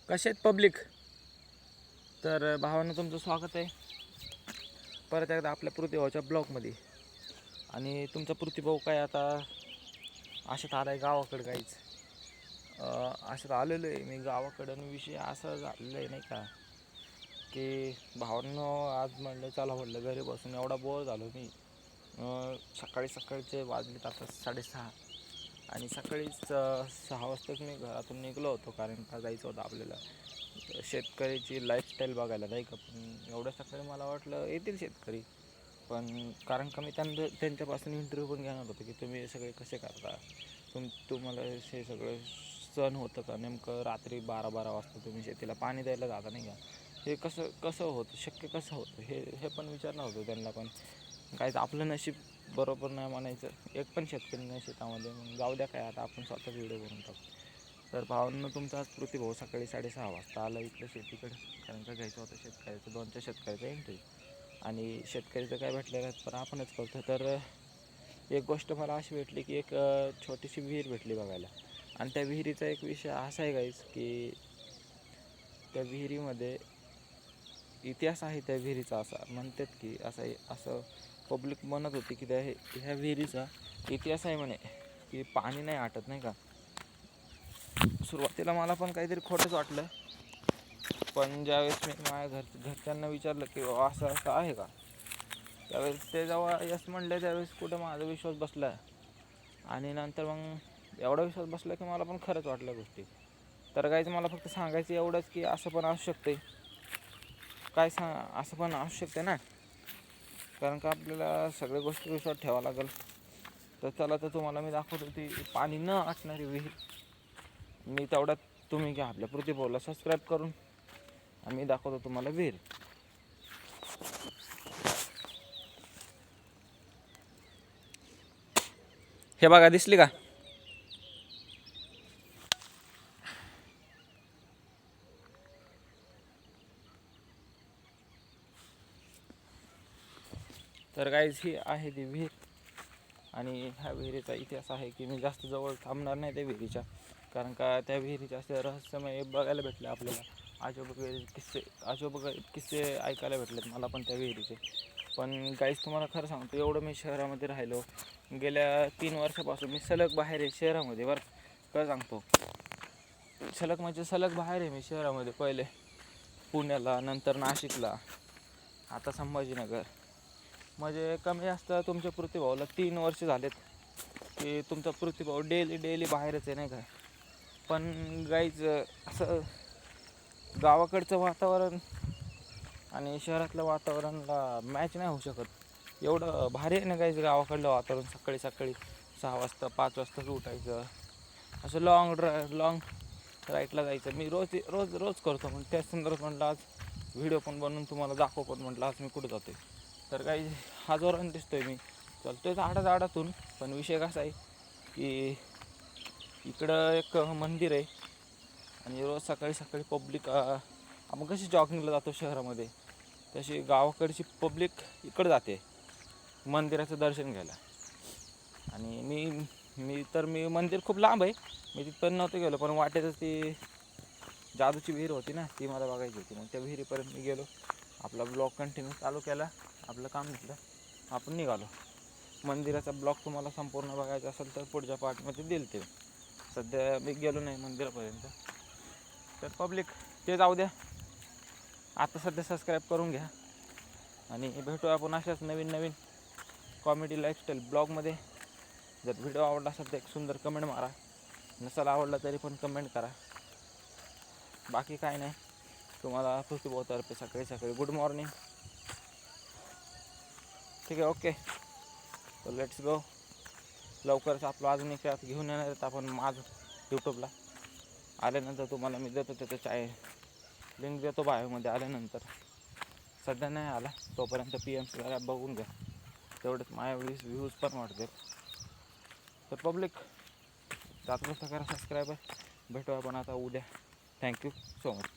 कसे आहेत पब्लिक? तर भावांनो, तुमचं स्वागत आहे परत एकदा आपल्या पृथ्वीभाऊच्या ब्लॉगमध्ये. आणि तुमचा पृथ्वीभाऊ काय आता अशात आला आहे गावाकडं काहीच. अशात आलेलो आहे मी गावाकडं. विषय असा झालेला आहे नाही का, की भावांनो आज म्हणलं चला म्हटलं घरी बसून एवढा बोर झालो मी. सकाळचे वाजलेत आता 6:30 आणि सकाळीच 6 वाजताच मी घरातून निघलो होतो, कारण का जायचं होतं आपल्याला शेतकऱ्याची लाईफस्टाईल बघायला नाही का. पण एवढ्या सकाळी मला वाटलं येतील शेतकरी, पण कारण का मी त्यांच्यापासून इंटरव्ह्यू पण घेणार होतो की तुम्ही हे सगळे कसे करता, तुम्हाला हे सगळं सण होतं का, नेमकं रात्री 12-12 वाजता तुम्ही शेतीला पाणी द्यायला जाता नाही का, हे कसं कसं होतं, शक्य कसं होतं, हे पण विचारणार होतं त्यांना. पण काहीच आपलं नशीब बरोबर नाही म्हणायचं, एक पण शेतकरी नाही शेतामध्ये. मग जाऊ द्या, काय आता आपण स्वतःच व्हिडिओ बनवून टाकू. तर भावांनो, तुमचा आज पृथ्वीभाऊ सकाळी 6:30 वाजता आला इकडं शेतीकडं, कारण का घ्यायचं होतं शेतकऱ्याचं 2-4 शेतकऱ्याचा इंटरव्ह्यू. आणि शेतकऱ्याचं काय भेटलेलं पण आपणच करतो. तर एक गोष्ट मला अशी भेटली की एक छोटीशी विहीर भेटली बघायला. आणि त्या विहिरीचा एक विषय असा आहे गाईस, की त्या विहिरीमध्ये इतिहास आहे. त्या विहिरीचा असा म्हणतात की असं पब्लिक म्हणत होती की ह्या विहिरीचा इतिहास आहे म्हणे, की पाणी नाही आटत नाही का. सुरुवातीला मला पण काहीतरी खोटंच वाटलं, पण ज्यावेळेस मी माझ्या घरच्यांना विचारलं की असं असं आहे का, त्यावेळेस ते जेव्हा यस म्हणले त्यावेळेस कुठं माझा विश्वास बसला. आणि नंतर मग एवढा विश्वास बसला की मला पण खरंच वाटल्या गोष्टी. तर काहीच मला फक्त सांगायचं एवढंच की असं पण असू शकते, असं पण असू शकते ना, कारण का आपल्याला सगळ्या गोष्टी विश्वास ठेवावं लागेल. तर चला, तर तुम्हाला मी दाखवतो ती पाणी न आटणारी विहीर. मी तेवढ्यात तुम्ही घ्या आपल्या पृथ्वीभाऊला सबस्क्राईब करून, आणि मी दाखवतो तुम्हाला विहीर. हे बघा, दिसली का? तर गाईज ही आहे ती विहीर. आणि ह्या विहिरीचा इतिहास आहे की मी जास्त जवळ थांबणार नाही त्या विहिरीच्या, कारण का त्या विहिरीचे असे रहस्यमय बघायला भेटले आपल्याला. आजोबा किस्से ऐकायला भेटलेत मला पण त्या विहिरीचे. पण गाईज तुम्हाला खरं सांगतो, एवढं मी शहरामध्ये राहिलो गेल्या 3 वर्षापासून, मी सलग बाहेर आहे शहरामध्ये. बरं काय सांगतो, सलग बाहेर आहे मी शहरामध्ये. पहिले पुण्याला, नंतर नाशिकला, आता संभाजीनगर. म्हणजे कमी जास्त तुमच्या पृथ्वीभाऊला 3 वर्ष झालेत की तुमचा पृथ्वीभाऊ डेली बाहेरच आहे नाही का. पण गाईज असं गावाकडचं वातावरण आणि शहरातल्या वातावरणाला मॅच नाही होऊ शकत. एवढं भारी आहे ना गाईज गावाकडलं वातावरण. सकाळी 6 वाजता 5 वाजताच उठायचं, असं लॉंग राईटला जायचं. मी रोज करतो. पण त्याच संदर्भात म्हटलं आज व्हिडिओ पण बनवून तुम्हाला दाखव, पण म्हटलं आज मी कुठं जातो आहे. तर काही हा जोराने दिसतोय मी चालतोय झाडातून. पण विषय कसा आहे की इकडं एक मंदिर आहे, आणि रोज सकाळी पब्लिक, आपण कशी जॉगिंगला जातो शहरामध्ये, तशी गावाकडची पब्लिक इकडं जाते मंदिराचं दर्शन घ्यायला. आणि मी मंदिर खूप लांब आहे, मी तिथपर्यंत नव्हतं गेलो. पण वाटेतच ती जादूची विहीर होती ना, ती मला बघायची होती. मग त्या विहिरीपर्यंत मी गेलो, आपला ब्लॉग कंटिन्यू चालू केला, आपलं काम घेतलं, आपण निघालो. मंदिराचा ब्लॉग तुम्हाला संपूर्ण बघायचा असेल तर पुढच्या पार्टमध्ये देईल ते. सध्या मी गेलो नाही मंदिरापर्यंत. तर पब्लिक ते जाऊ द्या, आता सध्या सबस्क्राईब करून घ्या. आणि भेटू आपण अशाच नवीन कॉमेडी लाईफस्टाईल ब्लॉगमध्ये. जर व्हिडिओ आवडला असेल तर एक सुंदर कमेंट मारा, नसेल आवडला तरी पण कमेंट करा. बाकी काय नाही, तुम्हाला पृथ्वीभाऊतर्फे सकाळी गुड मॉर्निंग. ठीक आहे, ओके. तर लेट्स गो. लवकरच आपलं अजून एक ॲप घेऊन येणार आहेत आपण माझं यूट्यूबला. आल्यानंतर तुम्हाला मी देतो त्याचं लिंक देतो बायोमध्ये आल्यानंतर. सध्या नाही आला तोपर्यंत PMC ॲप बघून घ्या, तेवढंच माझ्या व्ह्यूज पण वाढतील. तर पब्लिक जात करा सबस्क्राईबर. भेटू आपण आता उद्या. Thank you so much.